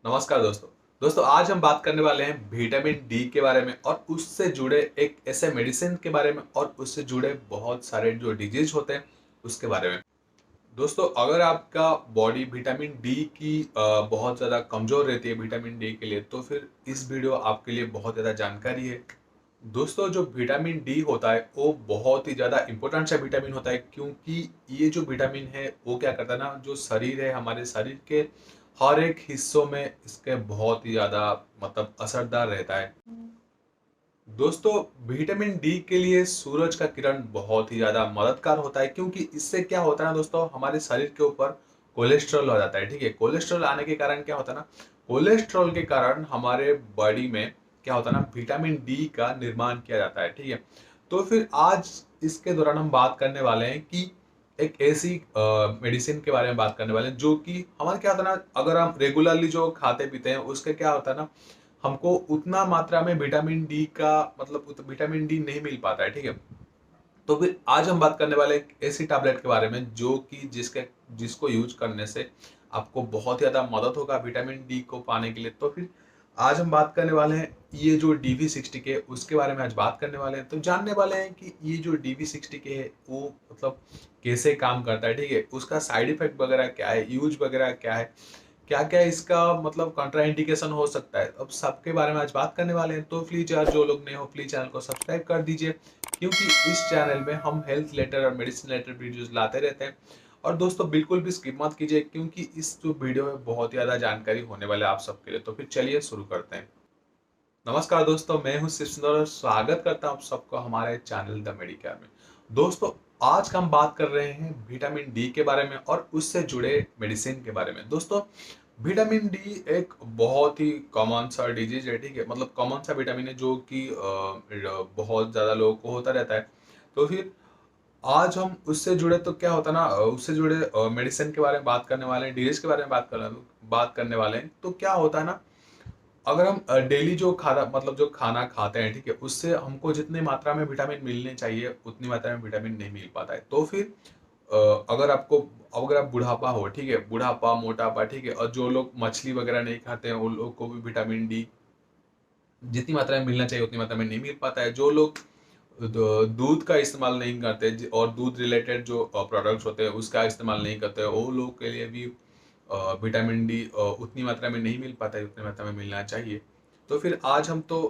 नमस्कार दोस्तों आज हम बात करने वाले हैं विटामिन डी के बारे में और उससे जुड़े एक ऐसे मेडिसिन के बारे में और उससे जुड़े बहुत सारे जो डिजीज होते हैं उसके बारे में। दोस्तों अगर आपका बॉडी विटामिन डी की बहुत ज़्यादा कमज़ोर रहती है विटामिन डी के लिए, तो फिर इस वीडियो आपके लिए बहुत ज़्यादा जानकारी है। दोस्तों जो विटामिन डी होता है वो बहुत ही ज़्यादा इंपॉर्टेंट सा विटामिन होता है, क्योंकि ये जो विटामिन है वो क्या करता है ना, जो शरीर है हमारे शरीर के हर एक हिस्सों में इसके बहुत ही ज़्यादा मतलब असरदार रहता है। दोस्तों विटामिन डी के लिए सूरज का किरण बहुत ही ज़्यादा मददगार होता है, क्योंकि इससे क्या होता है ना दोस्तों, हमारे शरीर के ऊपर कोलेस्ट्रॉल हो जाता है। ठीक है, कोलेस्ट्रॉल आने के कारण क्या होता है ना, कोलेस्ट्रॉल के कारण हमारे बॉडी में क्या होता है ना, विटामिन डी का निर्माण किया जाता है। ठीक है, तो फिर आज इसके दौरान हम बात करने वाले हैं कि एक ऐसी मेडिसिन के बारे में बात करने वाले हैं जो कि हमारे क्या होता है ना, अगर हम रेगुलरली जो खाते पीते हैं उसके क्या होता है ना, हमको उतना मात्रा में विटामिन डी का मतलब विटामिन डी नहीं मिल पाता है। ठीक है, तो फिर आज हम बात करने वाले एक ऐसी टैबलेट के बारे में जो कि जिसको यूज करने से आपको बहुत ज़्यादा मदद होगा विटामिन डी को पाने के लिए। तो फिर आज हम बात करने वाले हैं ये जो DV60 के उसके बारे में आज बात करने वाले हैं। तो जानने वाले हैं कि ये जो DV60 के है वो मतलब कैसे काम करता है। ठीक है, उसका साइड इफेक्ट वगैरह क्या है, यूज वगैरह क्या है, क्या क्या इसका मतलब कंट्रा इंडिकेशन हो सकता है, अब सबके बारे में आज बात करने वाले हैं। तो प्लीज यार जो लोग नए हो प्लीज चैनल को सब्सक्राइब कर दीजिए, क्योंकि इस चैनल में हम हेल्थ रिलेटेड और मेडिसिन रिलेटेड वीडियोस लाते रहते हैं। और दोस्तों बिल्कुल भी स्किप मत कीजिए, क्योंकि इस जो वीडियो में बहुत ज़्यादा जानकारी होने वाले है आप सबके लिए। तो फिर चलिए शुरू करते हैं। नमस्कार दोस्तों, मैं हूं शिव सुंदर और स्वागत करता हूं आप सबको हमारे चैनल द मेडिकेयर में। दोस्तों आज हम बात कर रहे हैं विटामिन डी के बारे में और उससे जुड़े मेडिसिन के बारे में। दोस्तों विटामिन डी एक बहुत ही कॉमन सा डिजीज है। ठीक है, मतलब कॉमन सा विटामिन है जो कि बहुत ज़्यादा लोगों को होता रहता है। तो फिर आज हम उससे जुड़े तो क्या होता है ना, उससे जुड़े मेडिसिन के बारे में बात करने वाले हैं, डिजीज के बारे में बात करने वाले हैं। तो क्या होता है ना, अगर हम डेली जो खाना मतलब जो खाना खाते हैं, ठीक है, उससे हमको जितनी मात्रा में विटामिन मिलने चाहिए उतनी मात्रा में विटामिन नहीं मिल पाता है। तो फिर अगर आप बुढ़ापा हो, ठीक है, बुढ़ापा मोटापा, ठीक है, और जो लोग मछली वगैरह नहीं खाते हैं उन लोग को भी विटामिन डी जितनी मात्रा में मिलना चाहिए उतनी मात्रा में नहीं मिल पाता है। जो लोग दूध का इस्तेमाल नहीं करते और दूध रिलेटेड जो प्रोडक्ट्स होते हैं उसका इस्तेमाल नहीं करते, वो लोग के लिए भी विटामिन डी उतनी मात्रा में नहीं मिल पाता है उतनी मात्रा में मिलना चाहिए। तो फिर आज हम तो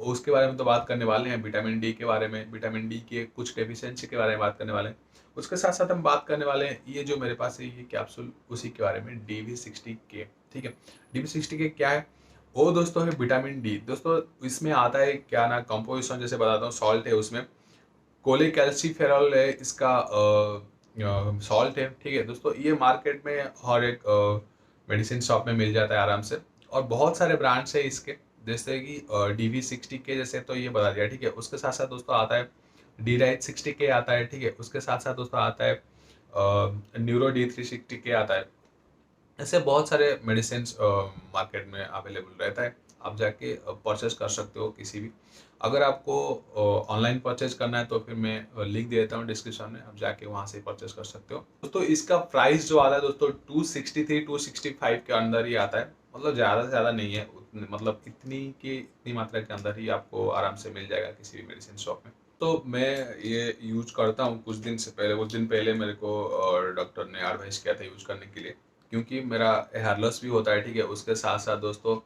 उसके बारे में तो बात करने वाले हैं, विटामिन डी के बारे में, विटामिन डी के कुछ डेफिशिएंसी के बारे में बात करने वाले हैं। उसके साथ साथ हम बात करने वाले हैं ये जो मेरे पास है ये कैप्सूल, उसी के बारे में, DV60 के। ठीक है, DV60 के क्या है, वो दोस्तों है विटामिन डी। दोस्तों इसमें आता है क्या ना, कंपोजिशन जैसे बताता हूँ, सॉल्ट है उसमें, कोलेकैल्सिफेरॉल है इसका सॉल्ट है। ठीक है दोस्तों, ये मार्केट में हर एक मेडिसिन शॉप में मिल जाता है आराम से, और बहुत सारे ब्रांड्स है इसके, जैसे कि DV60 के जैसे तो ये बता दिया। ठीक है, उसके साथ साथ दोस्तों आता है D-Right60K आता है। ठीक है, उसके साथ साथ दोस्तों आता है न्यूरो D360K आता है। ऐसे बहुत सारे मेडिसिन मार्केट में अवेलेबल रहता है, आप जाके परचेज कर सकते हो किसी भी। अगर आपको ऑनलाइन परचेज करना है तो फिर मैं लिंक दे देता हूँ डिस्क्रिप्शन में, आप जाके वहाँ से परचेज कर सकते हो। दोस्तों इसका प्राइस जो आता है दोस्तों 263-265 के अंदर ही आता है, मतलब ज़्यादा से ज़्यादा नहीं है, मतलब इतनी मात्रा के अंदर ही आपको आराम से मिल जाएगा किसी भी मेडिसिन शॉप में। तो मैं ये यूज करता हूँ कुछ दिन पहले मेरे को डॉक्टर ने एडवाइस किया था यूज करने के लिए, क्योंकि मेरा हेयर लॉस भी होता है। ठीक है, उसके साथ साथ दोस्तों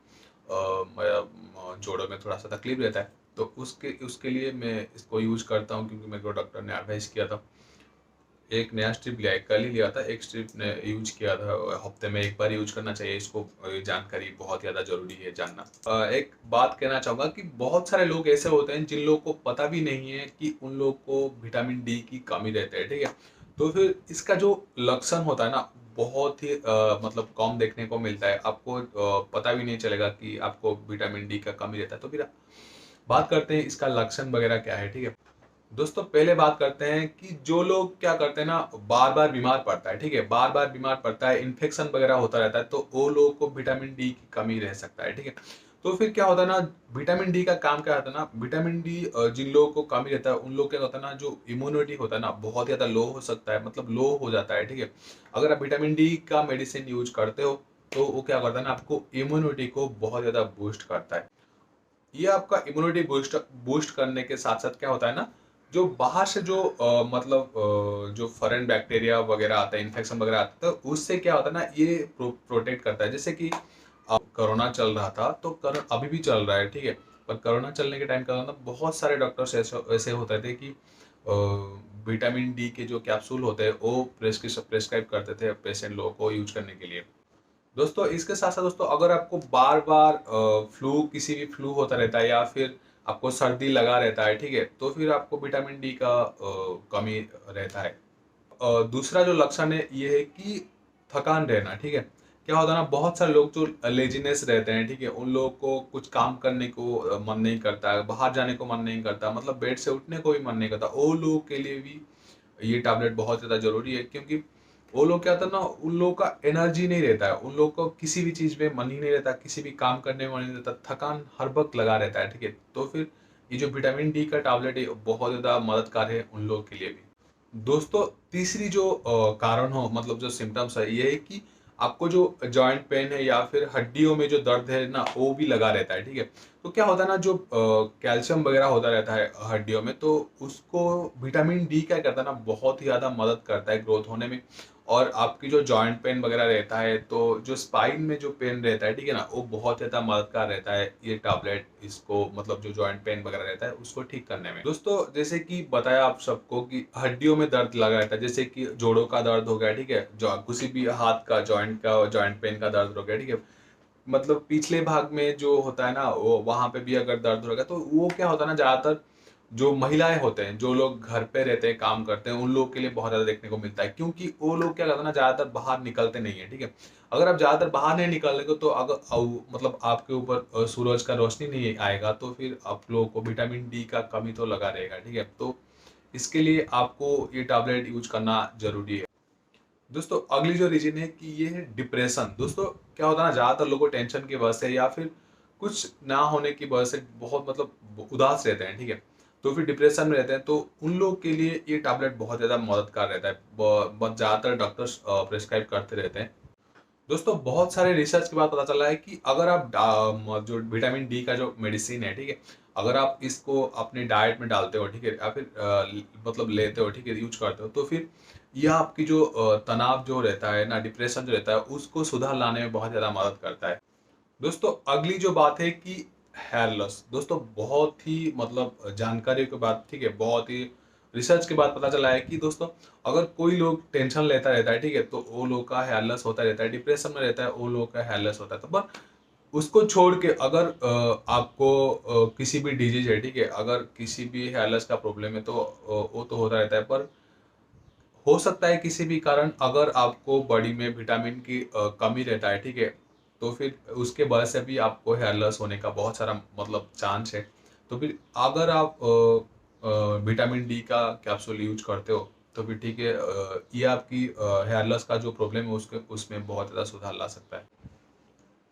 मेरा जोड़ों में थोड़ा सा तकलीफ रहता है, तो उसके उसके लिए मैं इसको यूज करता हूँ, क्योंकि मेरे को डॉक्टर ने एडवाइस किया था। एक नया स्ट्रिप लिया है, कल ही लिया था, एक स्ट्रिप ने यूज किया था, हफ्ते में एक बार यूज करना चाहिए इसको, ये जानकारी बहुत ज़्यादा जरूरी है जानना। एक बात कहना चाहूँगा कि बहुत सारे लोग ऐसे होते हैं जिन लोगों को पता भी नहीं है कि उन लोग को विटामिन डी की कमी रहती है। ठीक है, तो फिर इसका जो लक्षण होता है ना, बहुत ही मतलब कम देखने को मिलता है, आपको पता भी नहीं चलेगा कि आपको विटामिन डी का कमी रहता है। तो फिर बात करते हैं इसका लक्षण वगैरह क्या है। ठीक है दोस्तों, पहले बात करते हैं कि जो लोग क्या करते हैं ना, बार बार बीमार पड़ता है, ठीक है, बार बार बीमार पड़ता है, इन्फेक्शन वगैरह होता रहता है, तो वो लोगों को विटामिन डी की कमी रह सकता है। ठीक है, तो फिर क्या होता है ना, विटामिन डी का काम क्या होता है ना, विटामिन डी जिन लोगों को कमी रहता है उन लोग क्या होता है ना, जो इम्यूनिटी होता है ना बहुत ज़्यादा लो हो सकता है, मतलब लो हो जाता है। ठीक है, अगर आप विटामिन डी का मेडिसिन यूज करते हो तो वो क्या करता है ना, आपको इम्यूनिटी को बहुत ज़्यादा बूस्ट करता है। ये आपका इम्यूनिटी बूस्ट बूस्ट करने के साथ-साथ क्या होता है ना, जो बाहर से जो जो फॉरेन बैक्टीरिया वगैरह आता है, इन्फेक्शन वगैरह आता है, तो उससे क्या होता है ना, ये प्रोटेक्ट करता है। जैसे कि कोरोना चल रहा था, तो अभी भी चल रहा है, ठीक है। पर कोरोना चलने के टाइम क्या होता था, बहुत सारे डॉक्टर्स ऐसे ऐसे होते थे कि विटामिन डी के जो कैप्सूल होते हैं वो प्रेस्क्राइब करते थे पेशेंट लोगों को यूज करने के लिए। दोस्तों इसके साथ साथ दोस्तों, अगर आपको बार बार फ्लू किसी भी फ्लू होता रहता है या फिर आपको सर्दी लगा रहता है, ठीक है, तो फिर आपको विटामिन डी का कमी रहता है। दूसरा जो लक्षण है ये है कि थकान रहना, ठीक है। क्या होता है ना, बहुत सारे लोग जो लेजीनेस रहते हैं, ठीक है, उन लोगों को कुछ काम करने को मन नहीं करता है, बाहर जाने को मन नहीं करता, मतलब बेड से उठने को भी मन नहीं करता, वो लोगों के लिए भी ये टैबलेट बहुत ज़्यादा ज़रूरी है। क्योंकि वो लोग क्या होता है ना, उन लोगों का एनर्जी नहीं रहता है, उन लोगों को किसी भी चीज़ में मन ही नहीं रहता, किसी भी काम करने में मन नहीं रहता, थकान हर वक्त लगा रहता है, ठीक है। तो फिर ये जो विटामिन डी का टैबलेट है बहुत ज़्यादा मददगार है उन लोगों के लिए भी। दोस्तों तीसरी जो कारण हो, मतलब जो सिम्टम्स है, ये है कि आपको जो जॉइंट पेन है या फिर हड्डियों में जो दर्द है ना, वो भी लगा रहता है, ठीक है। तो क्या होता है ना, जो कैल्शियम वगैरह होता रहता है हड्डियों में, तो उसको विटामिन डी क्या करता है ना, बहुत ही ज़्यादा मदद करता है ग्रोथ होने में। और आपकी जो जॉइंट पेन वगैरह रहता है, तो जो स्पाइन में जो पेन रहता है, ठीक है ना, वो बहुत ज़्यादा मददगार रहता है ये टैबलेट, इसको मतलब जो जॉइंट पेन वगैरह रहता है उसको ठीक करने में। दोस्तों जैसे कि बताया आप सबको कि हड्डियों में दर्द लगा रहता है, जैसे कि जोड़ों का दर्द हो गया, ठीक है, जो किसी भी हाथ का जॉइंट पेन का दर्द हो गया, ठीक है, मतलब पिछले भाग में जो होता है ना, वो वहां पे भी अगर दर्द होगा, तो वो क्या होता है ना, ज्यादातर जो महिलाएं होते हैं, जो लोग घर पे रहते हैं, काम करते हैं, उन लोगों के लिए बहुत ज्यादा देखने को मिलता है। क्योंकि वो लोग क्या करते हैं ना, ज्यादातर बाहर निकलते नहीं है, ठीक है। अगर आप ज्यादातर बाहर नहीं निकलेंगे, तो अगर मतलब आपके ऊपर सूरज का रोशनी नहीं आएगा, तो फिर आप लोगों को विटामिन डी का कमी तो लगा रहेगा, ठीक है। तो इसके लिए आपको ये टैबलेट यूज करना जरूरी है। दोस्तों अगली जो रीजन है कि ये है डिप्रेशन। दोस्तों क्या होता है ना, ज्यादातर लोगों को टेंशन की वजह से या फिर कुछ ना होने की वजह से बहुत मतलब उदास रहते हैं, ठीक है, तो फिर डिप्रेशन में रहते हैं, तो उन लोग के लिए ये टैबलेट बहुत ज्यादा मददगार रहता है। बहुत ज्यादातर डॉक्टर्स प्रेस्क्राइब करते रहते हैं। दोस्तों बहुत सारे रिसर्च के बाद पता चला है कि अगर आप जो विटामिन डी का जो मेडिसिन है, ठीक है, अगर आप इसको अपने डाइट में डालते हो, ठीक है, या फिर मतलब लेते हो, ठीक है, यूज करते हो, तो फिर यह आपकी जो तनाव जो रहता है ना, डिप्रेशन जो रहता है, उसको सुधार लाने में बहुत ज़्यादा मदद करता है। दोस्तों अगली जो बात है कि हेयर लॉस। दोस्तों बहुत ही मतलब जानकारी के बाद, ठीक है, बहुत ही रिसर्च के बाद पता चला है कि दोस्तों अगर कोई लोग टेंशन लेता रहता है, ठीक है, तो वो लोग का हेयर लॉस होता रहता है, डिप्रेशन में रहता है, वो लोग का हेयर लॉस होता है। तो पर उसको छोड़ के अगर आपको किसी भी डिजीज है, ठीक है, अगर किसी भी हेयर लॉस का प्रॉब्लम है, तो वो तो होता रहता है। पर हो सकता है किसी भी कारण अगर आपको बॉडी में विटामिन की कमी रहता है, ठीक है, तो फिर उसके वजह से भी आपको हेयर लॉस होने का बहुत सारा मतलब चांस है। तो फिर अगर आप विटामिन डी का कैप्सूल यूज करते हो, तो फिर ठीक है, ये आपकी हेयर लॉस का जो प्रॉब्लम है उसके उसमें बहुत ज़्यादा सुधार ला सकता है।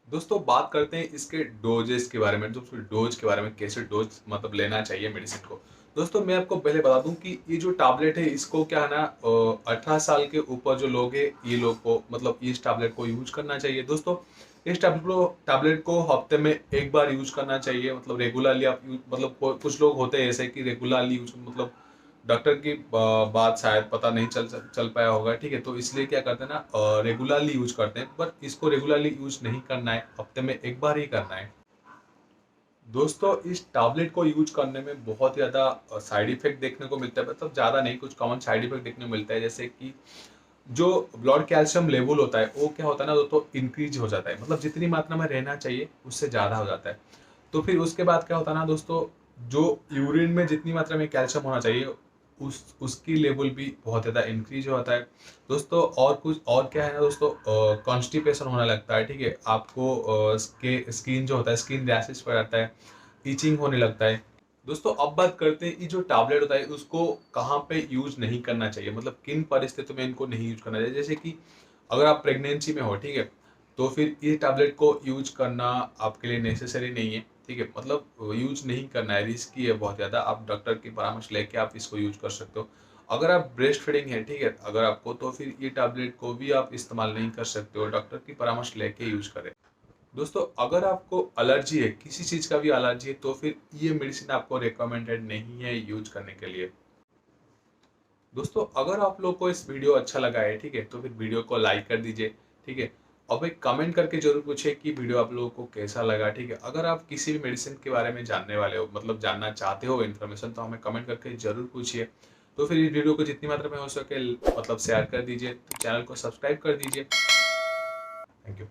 दोस्तों बात करते हैं इसके डोजेस के बारे में, जो डोज के बारे में, कैसे डोज मतलब लेना चाहिए मेडिसिन को। दोस्तों मैं आपको पहले बता दूं कि ये जो टैबलेट है, इसको क्या है ना, 18 साल के ऊपर जो लोग हैं, ये लोग को मतलब इस टैबलेट को यूज करना चाहिए। दोस्तों इस टैबलेट को हफ्ते में एक बार यूज करना चाहिए, मतलब रेगुलरली आप मतलब कुछ लोग होते हैं ऐसे कि रेगुलरली यूज मतलब डॉक्टर की बात शायद पता नहीं चल पाया होगा, ठीक है, तो इसलिए क्या करते हैं ना, रेगुलरली यूज करते हैं। पर इसको रेगुलरली यूज नहीं करना है, हफ्ते में एक बार ही करना है। दोस्तों इस टैबलेट को यूज करने में बहुत ज़्यादा साइड इफेक्ट देखने को मिलता है, मतलब ज़्यादा नहीं, कुछ कॉमन साइड इफेक्ट देखने को मिलता है। जैसे कि जो ब्लड कैल्शियम लेवल होता है, वो क्या होता है ना दोस्तों, इंक्रीज हो जाता है, मतलब जितनी मात्रा में रहना चाहिए उससे ज़्यादा हो जाता है। तो फिर उसके बाद क्या होता है ना दोस्तों, जो यूरिन में जितनी मात्रा में कैल्शियम होना चाहिए, उसकी लेवल भी बहुत ज़्यादा इंक्रीज होता है। दोस्तों और कुछ और क्या है ना दोस्तों, कॉन्स्टिपेशन होने लगता है, ठीक है, आपको स्किन जो होता है, स्किन रैशेस पड़ जाता है, इचिंग होने लगता है। दोस्तों अब बात करते हैं, ये जो टैबलेट होता है उसको कहाँ पे यूज नहीं करना चाहिए, मतलब किन परिस्थितियों में इनको नहीं यूज करना चाहिए। जैसे कि अगर आप प्रेगनेंसी में हो, ठीक है, तो फिर ये टैबलेट को यूज करना आपके लिए नेसेसरी नहीं है, ठीक है, मतलब यूज नहीं करना है, रिस्की है बहुत ज़्यादा, आप डॉक्टर की परामर्श लेके आप इसको यूज कर सकते हो। अगर आप ब्रेस्ट फीडिंग है, ठीक है, अगर आपको, तो फिर ये टैबलेट को भी आप इस्तेमाल नहीं कर सकते हो, डॉक्टर की परामर्श लेके यूज करें। दोस्तों अगर आपको एलर्जी है, किसी चीज़ का भी एलर्जी है, तो फिर ये मेडिसिन आपको रिकमेंडेड नहीं है यूज करने के लिए। दोस्तों अगर आप लोग को इस वीडियो अच्छा लगा है, ठीक है, तो फिर वीडियो को लाइक कर दीजिए, ठीक है, और भाई कमेंट करके जरूर पूछे कि वीडियो आप लोगों को कैसा लगा, ठीक है। अगर आप किसी भी मेडिसिन के बारे में जानने वाले हो, मतलब जानना चाहते हो इन्फॉर्मेशन, तो हमें कमेंट करके जरूर पूछिए। तो फिर इस वीडियो को जितनी मात्रा में हो सके मतलब शेयर कर दीजिए, चैनल को सब्सक्राइब कर दीजिए। Thank you.